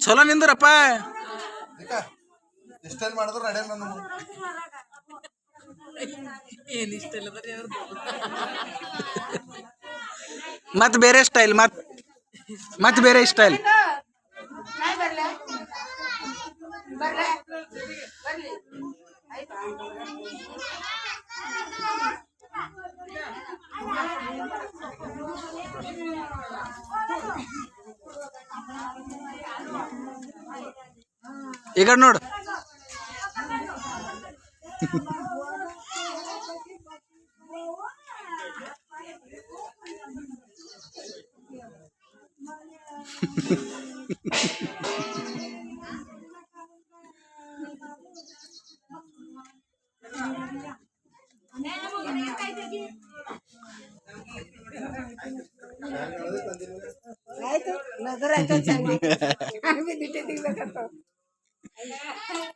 ಚಲೋ ನಿಂದ್ರಪ್ಪ. ಇಷ್ಟೆಲ್ಲ ಮಾಡಿದ್ರೆ ನಡೆಯಲ್ಲ ನಾನು. ಮತ್ ಬೇರೆ ಸ್ಟೈಲ್, ಮತ್ ಬೇರೆ ಸ್ಟೈಲ್. ಈಗ ನೋಡು.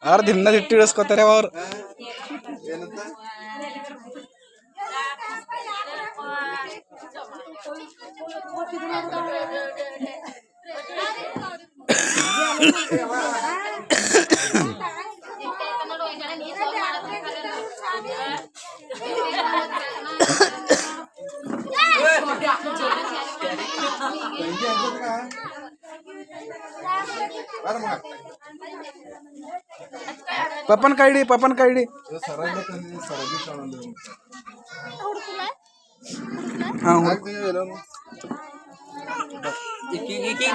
ಅವ್ರ ದಿನ ಇಟ್ಟು ಇಳಿಸ್ಕೊತಾರೆ ಅವ್ರು. ಪಪ್ಪನ್ ಕೈಡಿ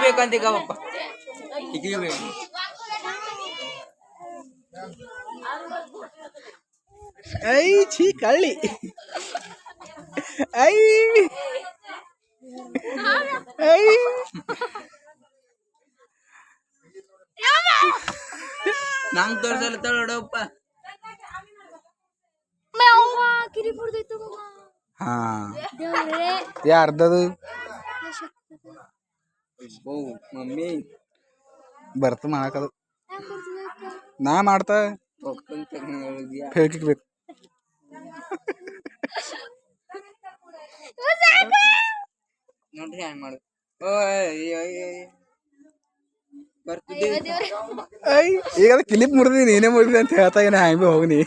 ಬೇಕಂತ ಈಗ ಪಪ್ಪ ಈಗ ಬೇಕು. ಐ ಛೀ ಕಳ್ಳಿ. ಐ ಐ ನಂಗೆ ತೋರ್ಸಲ್ಲ ತಗೊಳಪ್ಪ. ಹಾ ಯಾರ್ದದು ಮಮ್ಮಿ ಬರ್ತ ಮಾಡಕದು. ನಾ ಮಾಡ್ತಾ ಹೇಳ್ಕಿಕ್ಬೇಕು. ನೋಡ್ರಿ ಹ್ಯಾಂಗ್ ಮಾಡು. ಈಗ ಅದು ಕ್ಲಿಪ್ ಮುರಿದಿ ನೀನೇ ಮುರಿದಿ ಅಂತ ಹೇಳ್ತಾ ಏನ ಹ್ಯಾಂಗ್ ಬಿ ಹೋಗ್ನಿ.